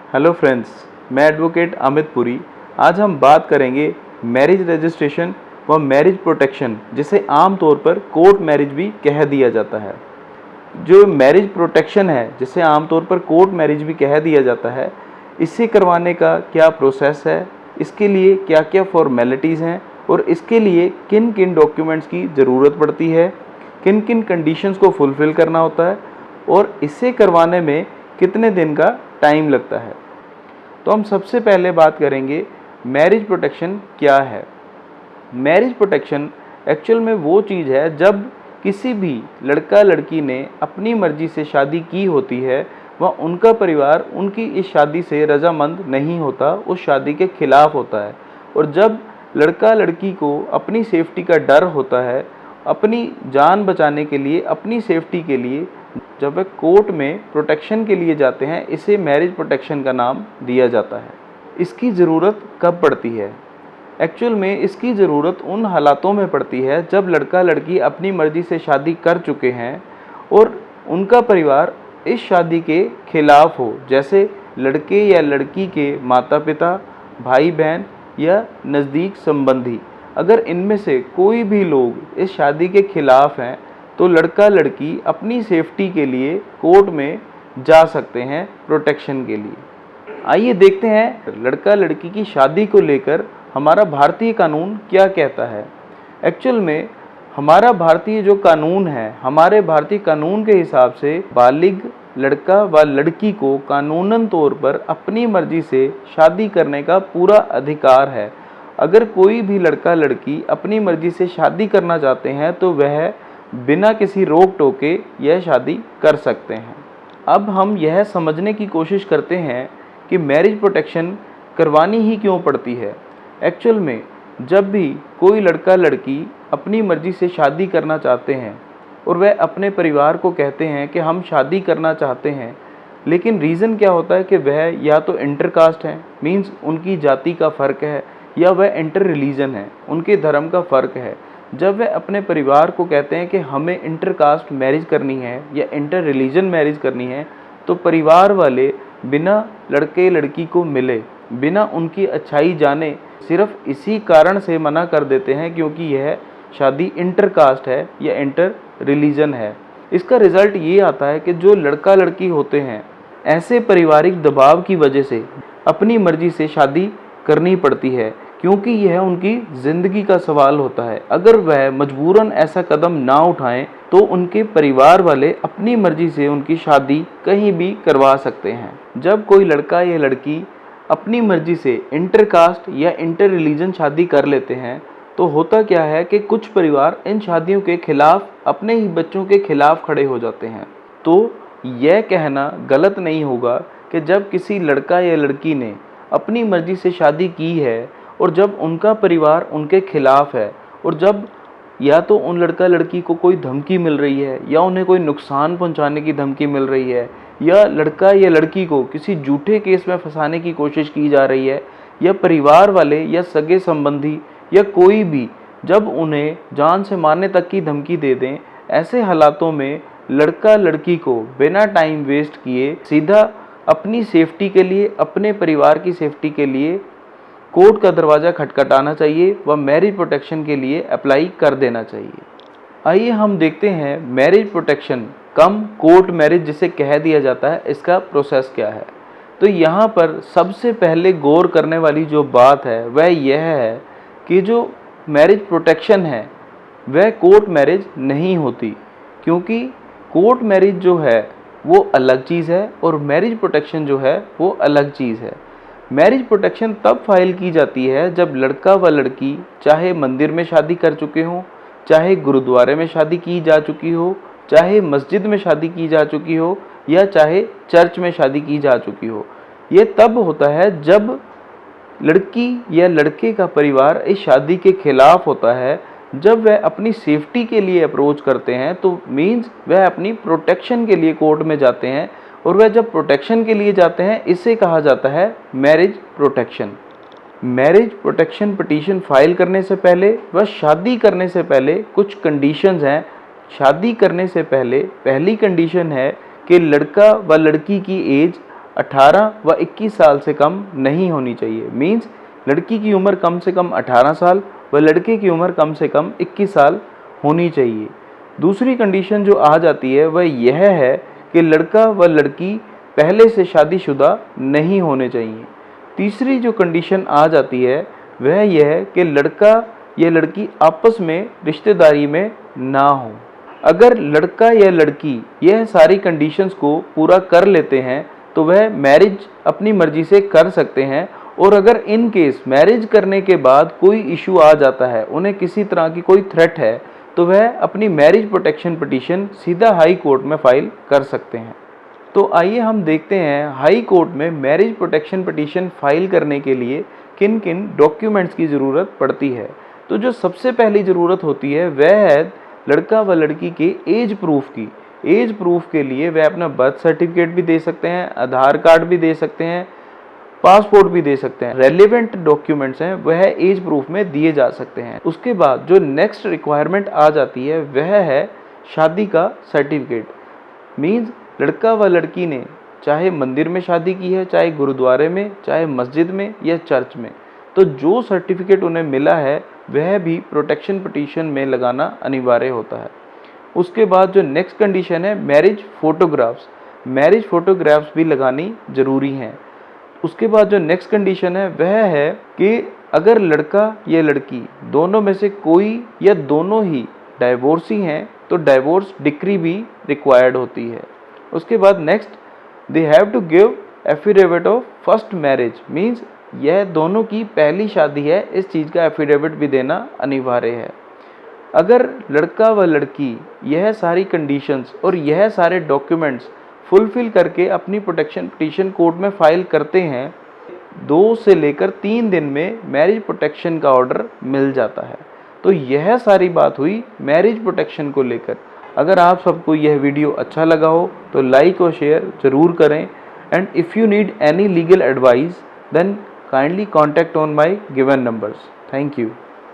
Hello friends, मैं advocate Amit Puri. आज हम बात करेंगे मैरिज रजिस्ट्रेशन व मैरिज प्रोटेक्शन, जिसे आम तौर पर कोर्ट मैरिज भी कह दिया जाता है। जो मैरिज प्रोटेक्शन है, जिसे आम तौर पर कोर्ट मैरिज भी कह दिया जाता है, इसे करवाने का क्या प्रोसेस है, इसके लिए क्या क्या फॉर्मेलिटीज़ हैं और इसके लिए किन किन डॉक्यूमेंट्स की ज़रूरत पड़ती है, किन किन कंडीशंस को फुलफ़िल करना होता है और इसे करवाने में कितने दिन का टाइम लगता है। तो हम सबसे पहले बात करेंगे मैरिज प्रोटेक्शन क्या है। मैरिज प्रोटेक्शन एक्चुअल में वो चीज़ है जब किसी भी लड़का लड़की ने अपनी मर्जी से शादी की होती है व उनका परिवार उनकी इस शादी से रजामंद नहीं होता, उस शादी के खिलाफ होता है। और जब लड़का लड़की को अपनी सेफ्टी का डर होता है, अपनी जान बचाने के लिए, अपनी सेफ्टी के लिए जब वे कोर्ट में प्रोटेक्शन के लिए जाते हैं, इसे मैरिज प्रोटेक्शन का नाम दिया जाता है। इसकी ज़रूरत कब पड़ती है? एक्चुअल में इसकी ज़रूरत उन हालातों में पड़ती है जब लड़का लड़की अपनी मर्ज़ी से शादी कर चुके हैं और उनका परिवार इस शादी के खिलाफ हो, जैसे लड़के या लड़की के माता पिता, भाई बहन या नज़दीक संबंधी। अगर इनमें से कोई भी लोग इस शादी के खिलाफ हैं तो लड़का लड़की अपनी सेफ्टी के लिए कोर्ट में जा सकते हैं प्रोटेक्शन के लिए। आइए देखते हैं लड़का लड़की की शादी को लेकर हमारा भारतीय कानून क्या कहता है। एक्चुअल में हमारा भारतीय जो कानून है, हमारे भारतीय कानून के हिसाब से बालिग लड़का व लड़की को कानूनन तौर पर अपनी मर्जी से शादी करने का पूरा अधिकार है। अगर कोई भी लड़का लड़की अपनी मर्जी से शादी करना चाहते हैं तो वह बिना किसी रोक टोके यह शादी कर सकते हैं। अब हम यह समझने की कोशिश करते हैं कि मैरिज प्रोटेक्शन करवानी ही क्यों पड़ती है। एक्चुअल में जब भी कोई लड़का लड़की अपनी मर्जी से शादी करना चाहते हैं और वह अपने परिवार को कहते हैं कि हम शादी करना चाहते हैं, लेकिन रीज़न क्या होता है कि वह या तो इंटरकास्ट हैं, मीन्स उनकी जाति का फ़र्क है, या वह इंटर रिलीजन है, उनके धर्म का फ़र्क है। जब वे अपने परिवार को कहते हैं कि हमें इंटरकास्ट मैरिज करनी है या इंटर रिलीजन मैरिज करनी है, तो परिवार वाले बिना लड़के लड़की को मिले, बिना उनकी अच्छाई जाने, सिर्फ इसी कारण से मना कर देते हैं क्योंकि यह शादी इंटरकास्ट है या इंटर रिलीजन है। इसका रिज़ल्ट ये आता है कि जो लड़का लड़की होते हैं, ऐसे पारिवारिक दबाव की वजह से अपनी मर्जी से शादी करनी पड़ती है, क्योंकि यह उनकी ज़िंदगी का सवाल होता है। अगर वह मजबूरन ऐसा कदम ना उठाएं तो उनके परिवार वाले अपनी मर्जी से उनकी शादी कहीं भी करवा सकते हैं। जब कोई लड़का या लड़की अपनी मर्जी से इंटरकास्ट या इंटर रिलीजन शादी कर लेते हैं तो होता क्या है कि कुछ परिवार इन शादियों के खिलाफ, अपने ही बच्चों के खिलाफ खड़े हो जाते हैं। तो यह कहना गलत नहीं होगा कि जब किसी लड़का या लड़की ने अपनी मर्जी से शादी की है और जब उनका परिवार उनके खिलाफ है और जब या तो उन लड़का लड़की को कोई धमकी मिल रही है या उन्हें कोई नुकसान पहुंचाने की धमकी मिल रही है, या लड़का या लड़की को किसी झूठे केस में फंसाने की कोशिश की जा रही है, या परिवार वाले या सगे संबंधी या कोई भी जब उन्हें जान से मारने तक की धमकी दे दें, ऐसे हालातों में लड़का लड़की को बिना टाइम वेस्ट किए सीधा अपनी सेफ्टी के लिए, अपने परिवार की सेफ्टी के लिए कोर्ट का दरवाज़ा खटखटाना चाहिए व मैरिज प्रोटेक्शन के लिए अप्लाई कर देना चाहिए। आइए हम देखते हैं मैरिज प्रोटेक्शन कम कोर्ट मैरिज जिसे कह दिया जाता है, इसका प्रोसेस क्या है। तो यहाँ पर सबसे पहले गौर करने वाली जो बात है वह यह है कि जो मैरिज प्रोटेक्शन है वह कोर्ट मैरिज नहीं होती, क्योंकि कोर्ट मैरिज जो है वो अलग चीज़ है और मैरिज प्रोटेक्शन जो है वो अलग चीज़ है। मैरिज प्रोटेक्शन तब फाइल की जाती है जब लड़का व लड़की चाहे मंदिर में शादी कर चुके हों, चाहे गुरुद्वारे में शादी की जा चुकी हो, चाहे मस्जिद में शादी की जा चुकी हो, या चाहे चर्च में शादी की जा चुकी हो। ये तब होता है जब लड़की या लड़के का परिवार इस शादी के खिलाफ होता है। जब वह अपनी सेफ्टी के लिए अप्रोच करते हैं तो मीन्स वह अपनी प्रोटेक्शन के लिए कोर्ट में जाते हैं, और वह जब प्रोटेक्शन के लिए जाते हैं इसे कहा जाता है marriage protection. Marriage protection petition file करने से पहले व शादी करने से पहले कुछ कंडीशंस हैं। शादी करने से पहले पहली कंडीशन है कि लड़का व लड़की की एज 18 व 21 साल से कम नहीं होनी चाहिए। मीन्स लड़की की उम्र कम से कम 18 साल व लड़के की उम्र कम से कम 21 साल होनी चाहिए। दूसरी कंडीशन जो आ जाती है वह यह है कि लड़का व लड़की पहले से शादीशुदा नहीं होने चाहिए। तीसरी जो कंडीशन आ जाती है वह यह है कि लड़का या लड़की आपस में रिश्तेदारी में ना हो। अगर लड़का या लड़की यह सारी कंडीशंस को पूरा कर लेते हैं तो वह मैरिज अपनी मर्जी से कर सकते हैं। और अगर इन केस मैरिज करने के बाद कोई इशू आ जाता है, उन्हें किसी तरह की कोई थ्रेट है, तो वह अपनी मैरिज प्रोटेक्शन पिटीशन सीधा हाई कोर्ट में फाइल कर सकते हैं। तो आइए हम देखते हैं हाई कोर्ट में मैरिज प्रोटेक्शन पिटीशन फाइल करने के लिए किन किन डॉक्यूमेंट्स की ज़रूरत पड़ती है। तो जो सबसे पहली ज़रूरत होती है वह है लड़का व लड़की के एज प्रूफ की। एज प्रूफ के लिए वह अपना बर्थ सर्टिफिकेट भी दे सकते हैं, आधार कार्ड भी दे सकते हैं, पासपोर्ट भी दे सकते हैं। रेलेवेंट डॉक्यूमेंट्स हैं वह एज प्रूफ में दिए जा सकते हैं। उसके बाद जो नेक्स्ट रिक्वायरमेंट आ जाती है वह है शादी का सर्टिफिकेट। मीन्स लड़का व लड़की ने चाहे मंदिर में शादी की है, चाहे गुरुद्वारे में, चाहे मस्जिद में या चर्च में, तो जो सर्टिफिकेट उन्हें मिला है वह भी प्रोटेक्शन पिटीशन में लगाना अनिवार्य होता है। उसके बाद जो नेक्स्ट कंडीशन है मैरिज फोटोग्राफ्स, मैरिज फोटोग्राफ्स भी लगानी ज़रूरी हैं। उसके बाद जो नेक्स्ट कंडीशन है वह है कि अगर लड़का या लड़की दोनों में से कोई या दोनों ही डाइवोर्सी हैं तो डाइवोर्स डिक्री भी रिक्वायर्ड होती है। उसके बाद next they have to give affidavit of first marriage. Means यह दोनों की पहली शादी है, इस चीज़ का एफिडेविट भी देना अनिवार्य है। अगर लड़का व लड़की यह सारी कंडीशंस और यह सारे डॉक्यूमेंट्स फुलफिल करके अपनी प्रोटेक्शन पिटीशन कोर्ट में फाइल करते हैं, 2 से लेकर 3 दिन में मैरिज प्रोटेक्शन का ऑर्डर मिल जाता है। तो यह सारी बात हुई मैरिज प्रोटेक्शन को लेकर। अगर आप सबको यह वीडियो अच्छा लगा हो तो लाइक और शेयर ज़रूर करें। And if you need any legal advice then kindly contact on my given numbers. Thank you.